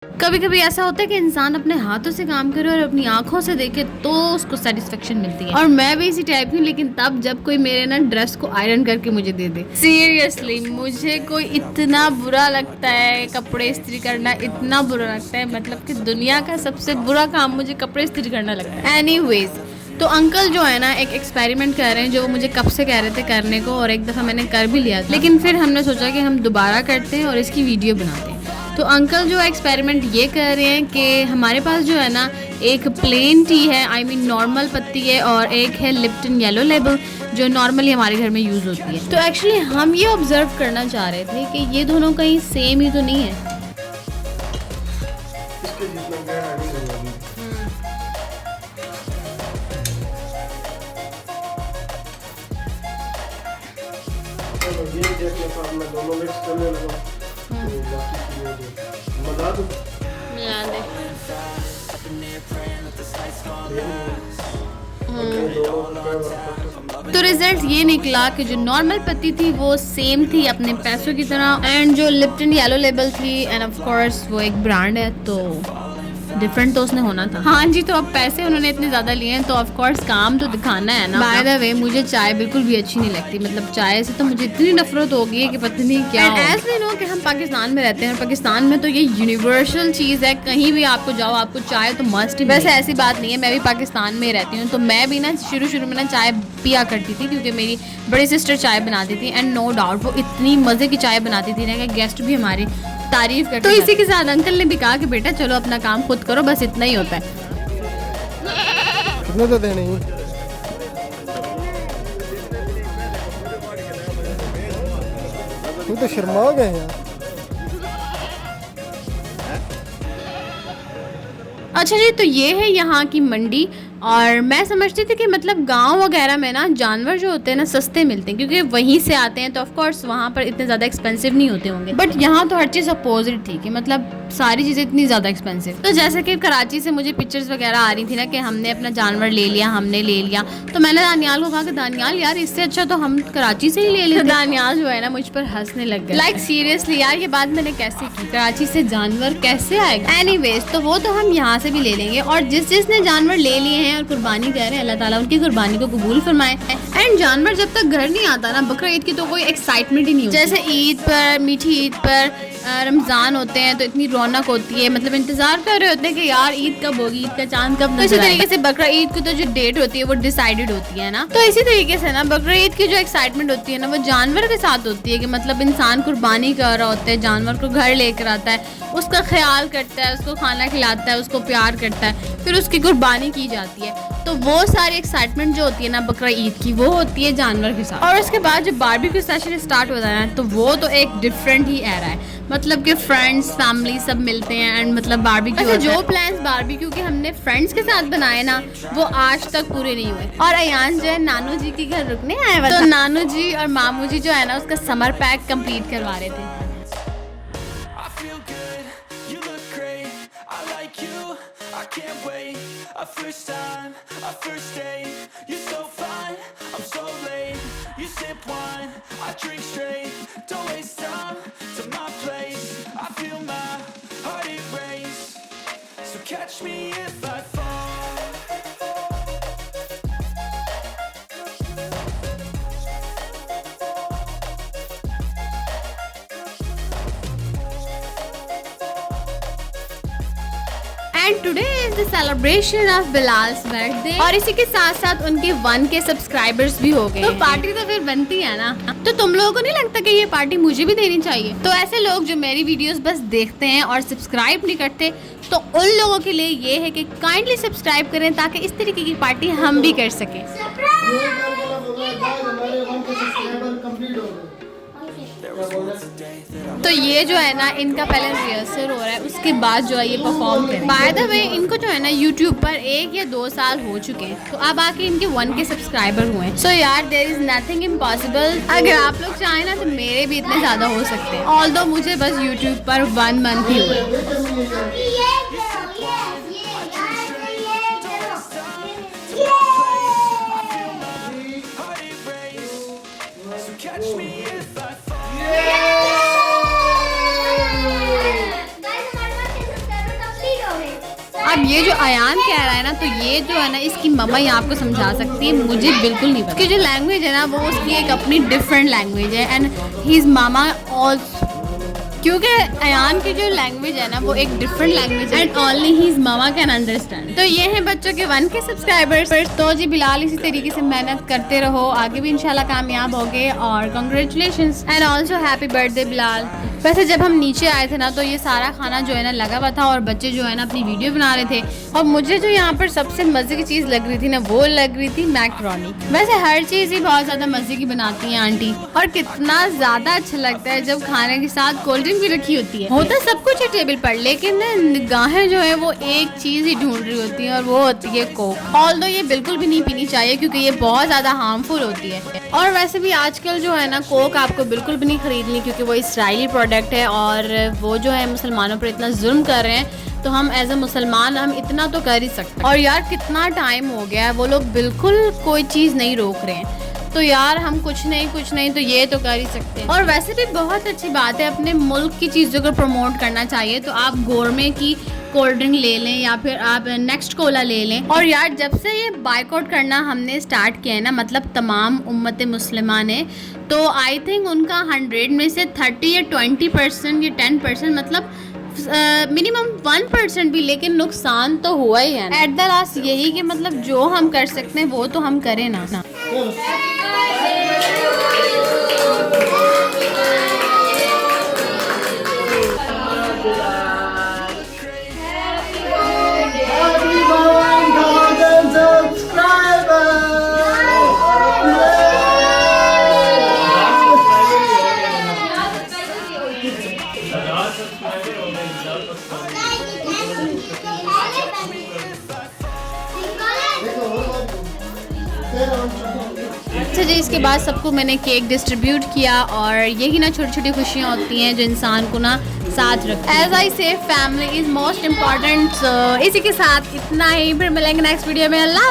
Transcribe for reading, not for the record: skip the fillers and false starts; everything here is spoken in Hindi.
कभी कभी ऐसा होता है कि इंसान अपने हाथों से काम करे और अपनी आंखों से देखे तो उसको सेटिस्फेक्शन मिलती है। और मैं भी इसी टाइप की हूँ, लेकिन तब जब कोई मेरे ना ड्रेस को आयरन करके मुझे दे दे। सीरियसली मुझे कोई इतना बुरा लगता है, कपड़े इस्त्री करना इतना बुरा लगता है, मतलब कि दुनिया का सबसे बुरा काम मुझे कपड़े इस्त्री करना लगता है। एनीवेज, तो अंकल जो है ना एक एक्सपेरिमेंट कर रहे हैं जो वो मुझे कब से कह रहे थे करने को, और एक दफ़ा मैंने कर भी लिया था, लेकिन फिर हमने सोचा कि हम दोबारा करते हैं और इसकी वीडियो बनाते हैं। तो अंकल जो एक्सपेरिमेंट ये कर रहे हैं कि हमारे पास जो है ना एक प्लेन टी है, आई मीन नॉर्मल पत्ती है, और एक है लिप्टन येलो लेबल जो नॉर्मली हमारे घर में यूज़ होती है। तो एक्चुअली हम ये ऑब्जर्व करना चाह रहे थे कि ये दोनों कहीं सेम ही तो नहीं है। दोनों मिक्स करने लगा मिला दो, मिला दे। तो रिजल्ट ये निकला कि जो नॉर्मल पत्ती थी वो सेम थी अपने पैसों की तरह, एंड जो लिप्टन येलो लेबल थी, एंड ऑफ कोर्स वो एक ब्रांड है तो डिफरेंट तो उसने होना था। हाँ जी, तो अब पैसे उन्होंने इतने ज़्यादा लिए हैं तो ऑफ कोर्स काम तो दिखाना है ना। बाय द वे, मुझे चाय बिल्कुल भी अच्छी नहीं लगती, मतलब चाय से तो मुझे इतनी नफरत हो गई है कि पता नहीं क्या। ऐसे नो कि हम पाकिस्तान में रहते हैं और पाकिस्तान में तो ये यूनिवर्सल चीज़ है, कहीं भी आपको जाओ आपको चाय तो मस्ट ही। वैसे ऐसी बात नहीं है, मैं भी पाकिस्तान में रहती हूँ, तो मैं भी ना शुरू में ना चाय पिया करती थी क्योंकि मेरी बड़ी सिस्टर चाय बनाती थी, एंड नो डाउट वो इतनी मज़े की चाय बनाती थी ना कि गेस्ट भी हमारी तारीफ करते। तो इसी के साथ अंकल ने भी कहा कि बेटा चलो अपना काम खुद करो, बस इतना ही होता है। कितने तो देने ही तू तो शर्मा गए यार। अच्छा जी, तो ये है यहाँ की मंडी, और मैं समझती थी कि मतलब गांव वगैरह में ना जानवर जो होते हैं ना सस्ते मिलते हैं क्योंकि वहीं से आते हैं, तो ऑफ कोर्स वहाँ पर इतने ज़्यादा एक्सपेंसिव नहीं होते होंगे। बट यहाँ तो हर चीज़ अपोजिट थी कि मतलब सारी चीज़ें इतनी ज़्यादा एक्सपेंसिव। तो जैसे कि कराची से मुझे पिक्चर्स वगैरह आ रही थी ना कि हमने अपना जानवर ले लिया, हमने ले लिया, तो मैंने दानियाल को कहा कि दानियाल यार इससे अच्छा तो हम कराची से ही ले लेते। दानियाल जो है ना मुझ पर हंसने लग गया, लाइक सीरियसली यार ये बात मैंने कैसे की, कराची से जानवर कैसे आएगा। एनीवेज, तो वो तो हम यहाँ से भी ले लेंगे, और जिसने जानवर ले लिए हैं और कुर्बानी कर रहे हैं, अल्लाह ताला उनकी कुर्बानी को कबूल फरमाए। एंड जानवर जब तक घर नहीं आता ना, बकरा ईद की तो कोई एक्साइटमेंट ही नहीं होती। जैसे ईद पर, मीठी ईद पर, रमज़ान होते हैं तो इतनी रौनक होती है, मतलब इंतज़ार कर रहे होते हैं कि यार ईद कब होगी, ईद का चांद कब। तो इसी तरीके से बकरा ईद की तो जो डेट होती है वो डिसाइडेड होती है ना, तो इसी तरीके से ना बकरा ईद की जो एक्साइटमेंट होती है ना वो जानवर के साथ होती है कि मतलब इंसान कुर्बानी कर रहा होता है, जानवर को घर लेकर आता है, उसका ख्याल करता है, उसको खाना खिलाता है, उसको प्यार करता है, फिर उसकी कुर्बानी की जाती है। तो वो सारी एक्साइटमेंट जो होती है ना बकरा ईद की वो होती है जानवर के साथ। और उसके बाद जब बारबेक्यू सेशन स्टार्ट होता है ना तो वो तो एक डिफरेंट ही एरा है, मतलब कि फ्रेंड्स फैमिली सब मिलते हैं, एंड मतलब बारबेक्यू। अच्छा, जो प्लान्स बारबेक्यू के हमने फ्रेंड्स के साथ बनाए ना वो आज तक पूरे नहीं हुए। और अयान जो है नानू जी के घर रुकने आया हुआ, तो नानू जी और मामू जी जो है ना उसका समर पैक कंप्लीट करवा रहे थे। I can't wait, a first time, a first date. You're so fine, I'm so late. You sip wine, I drink straight. Don't waste time to my place. I feel my heart erase. So catch me if I fall. And today is the celebration of Bilal's birthday, और इसी के साथ साथ उनके 1K सब्सक्राइबर्स भी हो गए। तो पार्टी तो फिर बनती है ना, तो तुम लोगों को नहीं लगता कि ये पार्टी मुझे भी देनी चाहिए? तो ऐसे लोग जो मेरी वीडियोस बस देखते हैं और सब्सक्राइब नहीं करते, तो उन लोगों के लिए ये है कि काइंडली सब्सक्राइब करें ताकि इस तरीके की पार्टी हम भी कर सकें। तो ये जो है ना इनका पहले रिहर्सल हो रहा है, उसके बाद जो है ये परफॉर्म करें। बाय द वे इनको जो है ना यूट्यूब पर 1 या 2 साल हो चुके हैं, तो अब आके इनके 1K सब्सक्राइबर हुए हैं। सो यार देयर इज नथिंग इम्पॉसिबल। अगर आप लोग चाहें ना तो मेरे भी इतने ज़्यादा हो सकते हैं, ऑल्दो मुझे बस यूट्यूब पर 1 मंथ ही हुए। Catch me if I fall. अब ये जो अयान कह रहा है ना, तो ये जो है ना इसकी मम्मा ही आपको समझा सकती है, मुझे बिल्कुल नहीं पता। उसकी जो लैंग्वेज है ना वो उसकी एक अपनी डिफरेंट लैंग्वेज है एंड हीज मामा ऑल्सो, क्योंकि अयान की जो लैंग्वेज है ना वो एक डिफरेंट लैंग्वेज है and only his mama can understand. तो ये हैं बच्चों के 1K सब्सक्राइबर्स। तो जी बिलाल इसी तरीके से मेहनत करते रहो, आगे भी इंशाल्लाह कामयाब होगे और congratulations and also happy birthday Bilal. वैसे जब हम नीचे आए थे ना तो ये सारा खाना जो है ना लगा हुआ था और बच्चे जो है ना अपनी वीडियो बना रहे थे और मुझे जो यहाँ पर सबसे मज़े की चीज़ लग रही थी ना वो लग रही थी मैकरोनी। वैसे हर चीज़ ही बहुत ज़्यादा मज़े की बनाती हैं आंटी और कितना ज़्यादा अच्छा लगता है जब खाने के साथ कोल्ड ड्रिंक भी रखी होती है। होता सब कुछ है टेबल पर, लेकिन निगाहें जो है वो एक चीज़ ही ढूंढ रही होती है और वो होती है कोक। ऑल्दो ये बिल्कुल भी नहीं पीनी चाहिए क्योंकि ये बहुत ज़्यादा हार्मफुल होती है और वैसे भी आजकल जो है ना कोक आपको बिल्कुल भी नहीं खरीदनी क्योंकि वो इसराइली प्रोडक्ट है और वो जो है मुसलमानों पर इतना जुल्म कर रहे हैं। तो हम एज ए मुसलमान हम इतना तो कर ही सकते हैं। और यार कितना टाइम हो गया है, वो लोग बिल्कुल कोई चीज़ नहीं रोक रहे हैं, तो यार हम कुछ नहीं तो ये तो कर ही सकते हैं। और वैसे भी बहुत अच्छी बात है, अपने मुल्क की चीज़ों को प्रमोट करना चाहिए। तो आप गोरमे की कोल्ड ड्रिंक ले लें या फिर आप नेक्स्ट कोला ले लें। और यार जब से ये बाइकआउट करना हमने स्टार्ट किया है ना, मतलब तमाम उम्मत मुस्लिमा ने, तो आई थिंक उनका 100 में से 30 या 20% या 10% मतलब मिनिमम 1% भी, लेकिन नुकसान तो हुआ ही है। एट द लास्ट यही कि मतलब जो हम कर सकते हैं वो तो हम करें ना। अच्छा जी, इसके बाद सबको मैंने केक डिस्ट्रीब्यूट किया और यही ना छोटी छोटी खुशियाँ होती हैं जो इंसान को ना साथ रखती है। एज आई से फैमिली इज़ मोस्ट इम्पॉर्टेंट। इसी के साथ इतना ही, फिर मिलेंगे नेक्स्ट वीडियो में। अल्लाह।